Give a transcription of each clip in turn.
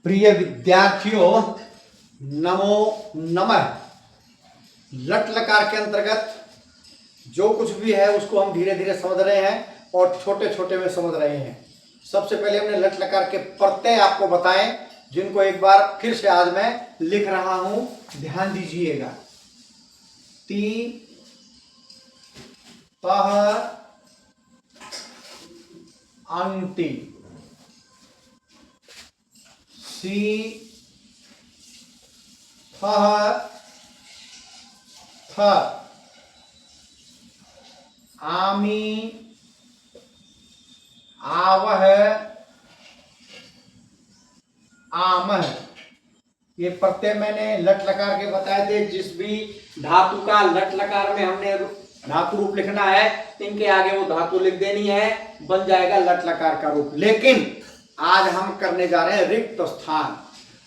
प्रिय विद्यार्थियों, नमो नमः। लट लकार के अंतर्गत जो कुछ भी है उसको हम धीरे धीरे समझ रहे हैं और छोटे छोटे में समझ रहे हैं। सबसे पहले हमने लट लकार के प्रत्यय आपको बताएं, जिनको एक बार फिर से आज मैं लिख रहा हूं, ध्यान दीजिएगा। ती, तह, अंति, सी, फह, थ, आमी, आवह, आमह। ये प्रत्यय मैंने लट लकार के बताए थे। जिस भी धातु का लट लकार में हमने धातु रूप लिखना है, इनके आगे वो धातु लिख देनी है, बन जाएगा लट लकार का रूप। लेकिन आज हम करने जा रहे हैं रिक्त स्थान,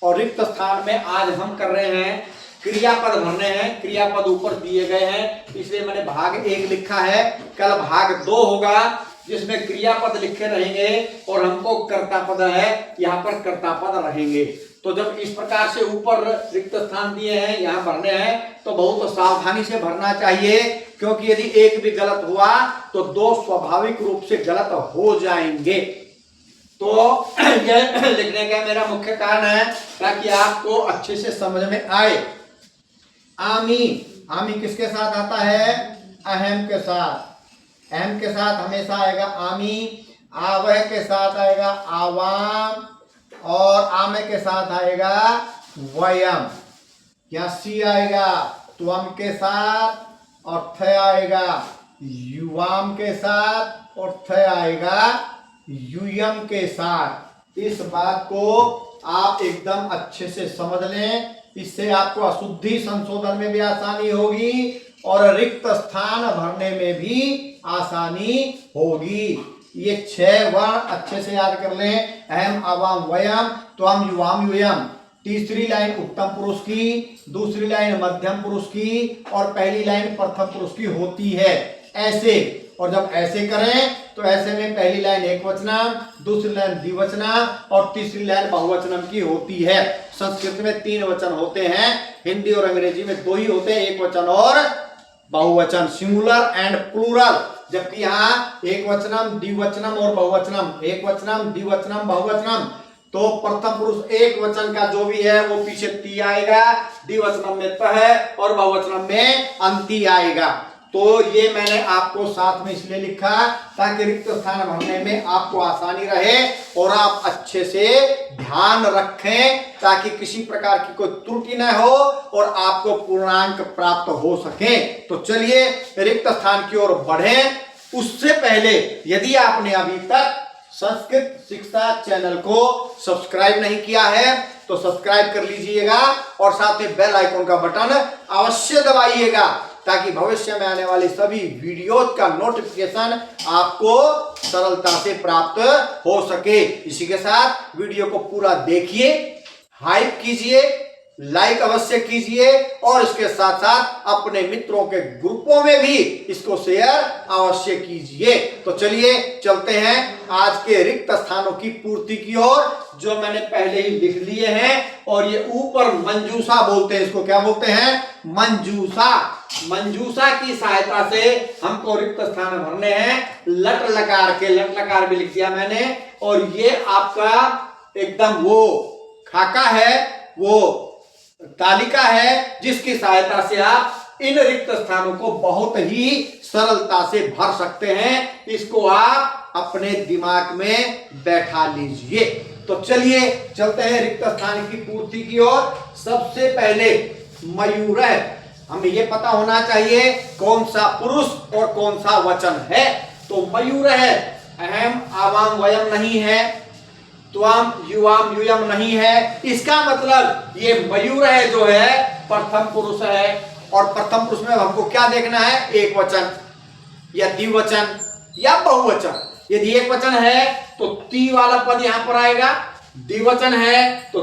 और रिक्त स्थान में आज हम कर रहे हैं क्रियापद भरने हैं। क्रियापद ऊपर दिए गए हैं, इसलिए मैंने भाग 1 लिखा है। कल भाग 2 होगा जिसमें क्रियापद लिखे रहेंगे और हमको कर्तापद है, यहाँ पर कर्तापद रहेंगे। तो जब इस प्रकार से ऊपर रिक्त स्थान दिए हैं, यहाँ भरने हैं, तो बहुत सावधानी से भरना चाहिए, क्योंकि यदि एक भी गलत हुआ तो 2 स्वाभाविक रूप से गलत हो जाएंगे। तो यह लिखने का मेरा मुख्य कारण है ताकि आपको अच्छे से समझ में आए। आमी, आमी किसके साथ आता है? अहम के साथ। अहम के साथ हमेशा आएगा आमी। आवह के साथ आएगा आवाम, और आमे के साथ आएगा वयम। क्या सी आएगा त्वम के साथ, और थ आएगा युवाम के साथ, और थ आएगा यूयम के साथ। इस बात को आप एकदम अच्छे से समझ लें, इससे आपको अशुद्धि संशोधन में भी आसानी होगी और रिक्त स्थान भरने में भी आसानी होगी। ये 6 वर्ण अच्छे से याद कर लें। अहम, आवाम, वयम, त्वम, युवाम, यूयम। तीसरी लाइन उत्तम पुरुष की, दूसरी लाइन मध्यम पुरुष की, और पहली लाइन प्रथम पुरुष की होती है ऐसे। और जब ऐसे करें तो ऐसे में पहली लाइन एकवचनम, दूसरी लाइन द्विवचनम, और तीसरी लाइन बहुवचनम की होती है। संस्कृत में 3 वचन होते हैं, हिंदी और अंग्रेजी में 2 ही होते हैं, एक वचन और बहुवचन, सिंगुलर एंड प्लूरल। जबकि यहाँ एकवचनम, द्विवचनम और बहुवचनम, एकवचनम, द्विवचनम, बहुवचनम। तो प्रथम पुरुष एक वचन का जो भी है वो पीछे ती आएगा, द्विवचनम में त है, और बहुवचनम में अंति आएगा। तो ये मैंने आपको साथ में इसलिए लिखा ताकि रिक्त स्थान भरने में आपको आसानी रहे और आप अच्छे से ध्यान रखें, ताकि किसी प्रकार की कोई त्रुटि न हो और आपको पूर्णांक प्राप्त हो सके। तो चलिए रिक्त स्थान की ओर बढ़ें। उससे पहले यदि आपने अभी तक संस्कृत शिक्षा चैनल को सब्सक्राइब नहीं किया है तो सब्सक्राइब कर लीजिएगा, और साथ में बेल आइकन का बटन अवश्य दबाइएगा, ताकि भविष्य में आने वाली सभी वीडियोज का नोटिफिकेशन आपको सरलता से प्राप्त हो सके। इसी के साथ वीडियो को पूरा देखिए, हाइप कीजिए, लाइक अवश्य कीजिए, और इसके साथ साथ अपने मित्रों के ग्रुपों में भी इसको शेयर अवश्य कीजिए। तो चलिए चलते हैं आज के रिक्त स्थानों की पूर्ति की ओर, जो मैंने पहले ही लिख लिए हैं। और ये ऊपर मंजूषा बोलते हैं, इसको क्या बोलते हैं? मंजूषा। मंजूषा की सहायता से हमको रिक्त स्थान भरने हैं। लट लकार के, लट लकार भी लिख दिया मैंने, और ये आपका एकदम वो खाका है, वो तालिका है, जिसकी सहायता से आप इन रिक्त स्थानों को बहुत ही सरलता से भर सकते हैं। इसको आप अपने दिमाग में बैठा लीजिए। तो चलिए चलते हैं रिक्त स्थान की पूर्ति की ओर। सबसे पहले मयूर है, हमें यह पता होना चाहिए कौन सा पुरुष और कौन सा वचन है। तो मयूर है, अहम, आवाम, वयम नहीं है, त्वम, युवाम, यूयम नहीं है। इसका मतलब ये मयूर है जो है प्रथम पुरुष है, और प्रथम पुरुष में हमको क्या देखना है? एक वचन या द्विवचन या बहुवचन। यदि एक वचन है तो ती वाला पद यहां पर आएगा, द्विवचन है तो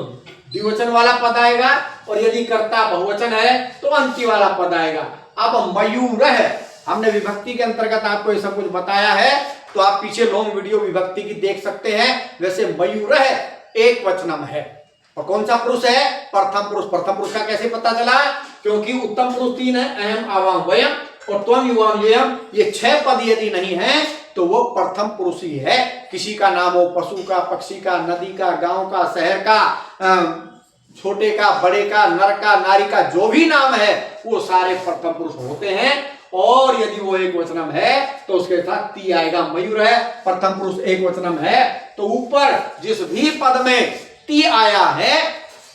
द्विवचन वाला पद आएगा, और यदि कर्ता बहुवचन है तो अंति वाला पद आएगा। अब मयूर है, हमने विभक्ति के अंतर्गत आपको ये सब कुछ बताया है, तो आप पीछे लॉन्ग वीडियो विभक्ति की देख सकते हैं। वैसे मयूर है एक वचनम है, और कौन सा पुरुष है? प्रथम पुरुष। प्रथम पुरुष का कैसे पता चला? क्योंकि उत्तम पुरुष 3 है, अहम आवाम वयम और त्वम युवाम युयम, ये 6 पद यदि नहीं है तो वो प्रथम पुरुष ही है। किसी का नाम हो, पशु का, पक्षी का, नदी का, गांव का, शहर का, छोटे का, बड़े का, नर का, नारी का, जो भी नाम है वो सारे प्रथम पुरुष होते हैं। और यदि वो एक वचनम है तो उसके साथ ती आएगा। मयूर है, प्रथम पुरुष एक वचनम है तो ऊपर जिस भी पद में ती आया है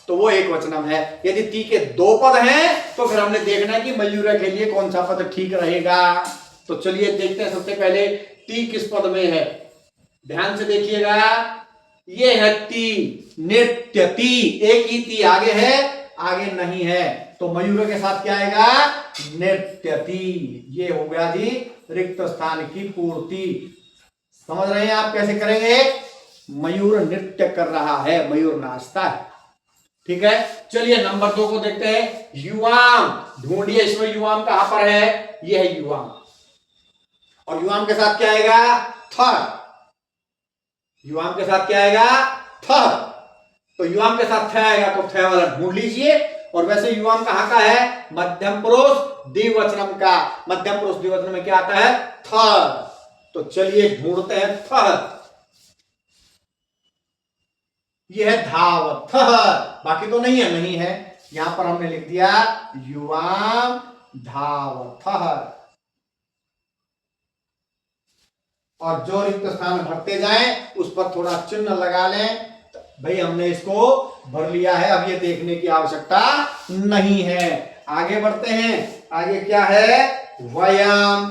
तो वो एक वचनम है। यदि ती के 2 पद हैं तो फिर हमने देखना है कि मयूर के लिए कौन सा पद ठीक रहेगा। तो चलिए देखते हैं। सबसे पहले ती किस पद में है, ध्यान से देखिएगा। ये है ती, नित्य ती, एक ही ती आगे है, आगे नहीं है, तो मयूर के साथ क्या आएगा? नृत्य ती। ये हो गया जी रिक्त स्थान की पूर्ति। समझ रहे हैं आप कैसे करेंगे? मयूर नृत्य कर रहा है, मयूर नाचता है। ठीक है, चलिए नंबर 2 को देखते हैं। युवाम, ढूंढिए इसमें युवाम कहां पर है? ये है युवाम, और युवाम के साथ क्या आएगा? थ। युवाम के साथ क्या आएगा? थ। तो युवाम के साथ थ आएगा तो थ वाला ढूंढ लीजिए। और वैसे युवाम कहां का है? मध्यम पुरुष द्विवचनम का। मध्यम पुरुष द्विवचन में क्या आता है? थ। तो चलिए ढूंढते हैं थ। ये है धावथ, बाकी तो नहीं है, नहीं है, यहां पर हमने लिख दिया युवाम धावथ। और जो रिक्त स्थान भरते जाएं उस पर थोड़ा चिन्ह लगा लें। भाई हमने इसको भर लिया है, अब ये देखने की आवश्यकता नहीं है। आगे बढ़ते हैं। आगे क्या है? वयम।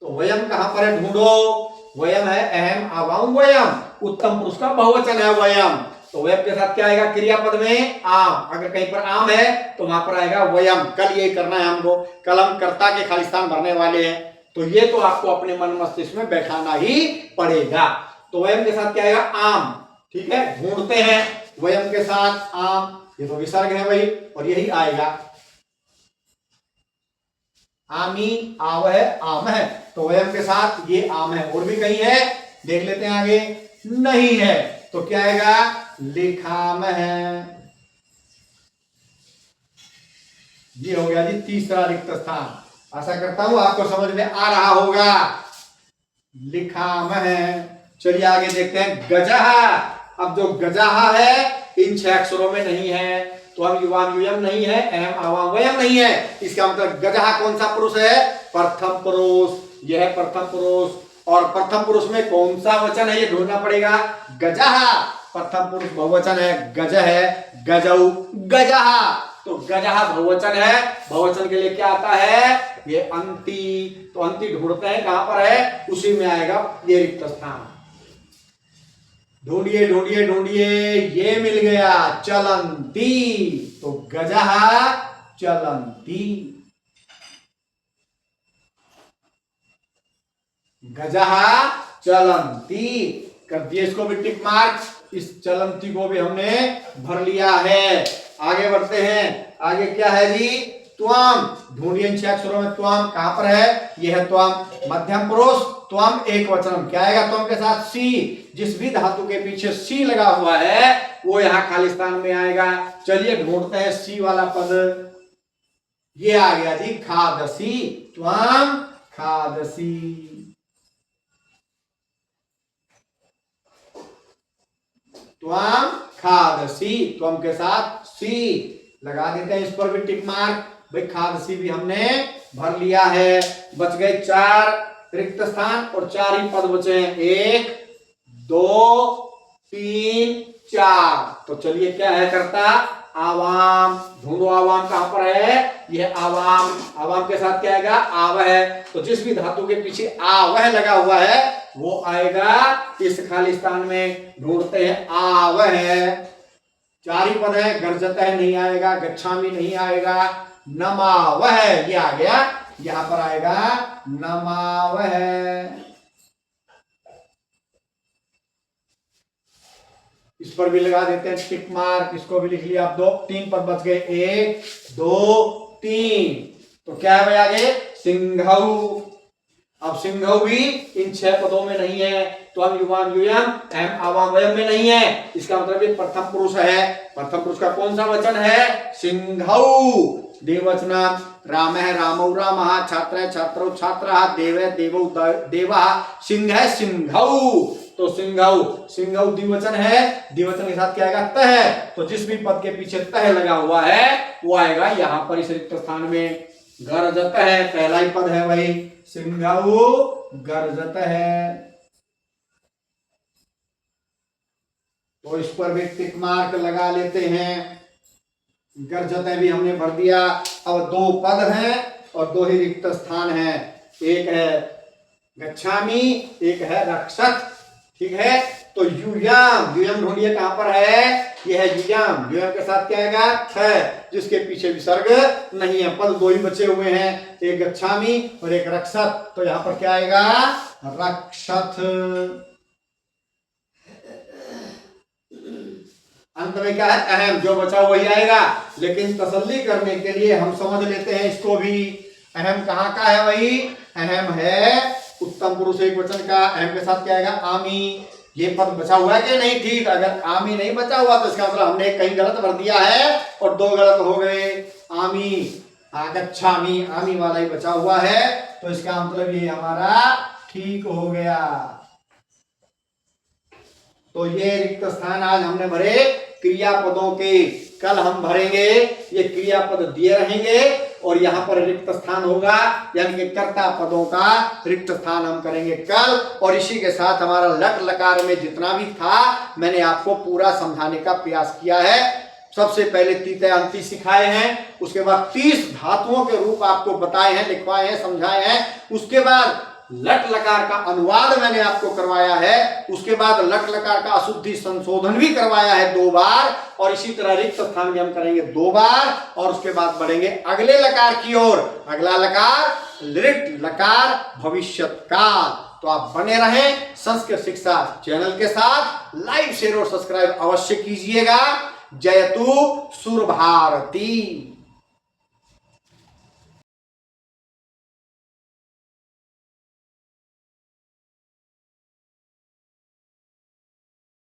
तो वयम कहां पर है? ढूंढो। वयम है अहम आवाम वयम, उत्तम पुरुष का बहुवचन है वयम। तो वयम के साथ क्या आएगा? क्रियापद में आम। अगर कहीं पर आम है तो वहां पर आएगा वयम। कल ये करना है हमको, कल हम कर्ता के खाली स्थान भरने वाले हैं, तो ये तो आपको अपने मन मस्तिष्क में बैठाना ही पड़ेगा। तो वयम के साथ क्या आएगा? आम। ठीक है, ढूंढते हैं वयम के साथ आम। ये तो विसर्ग है भाई, और यही आएगा। आमी, आव है, आम है, तो वयम के साथ ये आम है। और भी कहीं है, देख लेते हैं आगे। नहीं है तो क्या आएगा? लिखाम है। ये हो गया जी तीसरा रिक्त स्थान। आशा करता हूं आपको समझ में आ रहा होगा। लिखाम है। चलिए आगे देखते हैं। गजहा। अब जो गजहा है इन 6 अक्षरों में नहीं है, तो हम युवाम युयम नहीं है, अहम आवाम वयम नहीं है। इसका मतलब गजहा कौन सा पुरुष है? प्रथम पुरुष। यह है प्रथम पुरुष। और प्रथम पुरुष में कौन सा वचन है ये ढूंढना पड़ेगा। गजहा प्रथम पुरुष बहुवचन है, गज है, गजऊ, गजहा। तो गजहा बहुवचन है, बहुवचन के लिए क्या आता है? ये अंति। तो अंति ढूंढते हैं कहां पर है? उसी में आएगा ये रिक्त स्थान। ढूंढिए ढूंढिए ढूंढिए, ये मिल गया, चलंती। तो गजहा चलंती। गजहा चलंती कर दिए, इसको भी टिक मार्क। इस चलंती को भी हमने भर लिया है। आगे बढ़ते हैं। आगे क्या है जी? त्वम। ढूंढिए इन 6 अक्षरों में त्वम कहां पर है? यह है त्वम, मध्यम पुरुष, त्वम एक वचनम। क्या आएगा त्वम के साथ? सी। जिस भी धातु के पीछे सी लगा हुआ है वो यहां खाली स्थान में आएगा। चलिए ढूंढते हैं सी वाला पद। ये आ गया जी खादसी। त्वम खादसी। त्वम खादसी। त्वम के साथ सी लगा देते हैं, इस पर भी टिक मार्क। भाई खादसी भी हमने भर लिया है। बच गए 4 रिक्त स्थान और 4 ही पद बचे हैं। 1 2 3 4। तो चलिए क्या है करता? आवाम। ढूंढो आवाम कहां पर है? यह आवाम। आवाम के साथ क्या आएगा? आव है। तो जिस भी धातु के पीछे आवह लगा हुआ है वो आएगा इस खाली स्थान में। ढूंढते हैं आवह है। 4 ही पद है। गर्जता है नहीं आएगा, गच्छामी नहीं आएगा, नमावह ये आ गया, यहां पर आएगा नमावह। इस पर भी लगा देते हैं टिक मार्क। इसको भी लिख लिया आप। 2 3 पद बच गए। 1 2 3। तो क्या है भाई आगे? सिंघऊ। अब सिंघौ भी इन 6 पदों में नहीं है, तो हम युवाम यूयम अहम आवाम वयम में नहीं है। इसका मतलब ये प्रथम पुरुष है। प्रथम पुरुष का कौन सा वचन है? सिंघौ। द्विवचन राम है रामौ रामः, छात्र है छात्रौ छात्रः, देव है देवौ देवः, सिंह है सिंघौ। तो सिंघौ, सिंघौ द्विवचन है, द्विवचन के साथ क्या आएगा? तह। तो जिस भी पद के पीछे तह लगा हुआ है वो आएगा यहाँ पर इस रिक्त स्थान में। गरजत है, पहला ही पद है वही, सिंघौ गरजत है। तो इस पर भी टिक मार्क लगा लेते हैं। गरजत भी हमने भर दिया। अब 2 पद हैं और 2 ही रिक्त स्थान हैं। एक है गच्छामि, एक है रक्षत। ठीक है, तो यूयाम, यूयाम ढूंढिए कहां पर है? यह है यूयाम। यूयाम के साथ क्या आएगा? थ, जिसके पीछे विसर्ग नहीं है। पद 2 ही बचे हुए हैं, एक गच्छामि और एक रक्षत। तो यहां पर क्या आएगा? रक्षत। अंत में क्या है? अहम, जो बचा वही आएगा। लेकिन तसल्ली करने के लिए हम समझ लेते हैं इसको भी। अहम कहाँ का है? वही अहम है उत्तम पुरुष एक वचन का। अहम के साथ क्या आएगा? आमी। ये पद बचा हुआ है कि नहीं? ठीक, अगर आमी नहीं बचा हुआ तो इसका मतलब हमने कहीं गलत भर दिया है और 2 गलत हो गए। आमी, आगच्छामि, आमी वाला ही बचा हुआ है, तो इसका मतलब ये हमारा ठीक हो गया। तो ये रिक्त स्थान आज हमने भरे क्रियापदों के। कल हम भरेंगे, ये क्रियापद दिए रहेंगे और यहाँ पर रिक्त स्थान होगा, यानी कि कर्ता पदों का रिक्त स्थान हम करेंगे कल। और इसी के साथ हमारा लट लकार में जितना भी था मैंने आपको पूरा समझाने का प्रयास किया है। सबसे पहले तीते अंति सिखाए हैं, उसके बाद 30 धातुओं के रूप आपको बताए हैं, लिखवाए हैं, समझाए हैं। उसके बाद लट लकार का अनुवाद मैंने आपको करवाया है। उसके बाद लट लकार का अशुद्धि संशोधन भी करवाया है 2 बार। और इसी तरह रिक्त स्थान भी हम करेंगे 2 बार। और उसके बाद बढ़ेंगे अगले लकार की ओर। अगला लकार लिट लकार भविष्यत काल। तो आप बने रहें संस्कृत शिक्षा चैनल के साथ। लाइक शेयर और सब्सक्राइब अवश्य कीजिएगा। जयतु सुर भारती।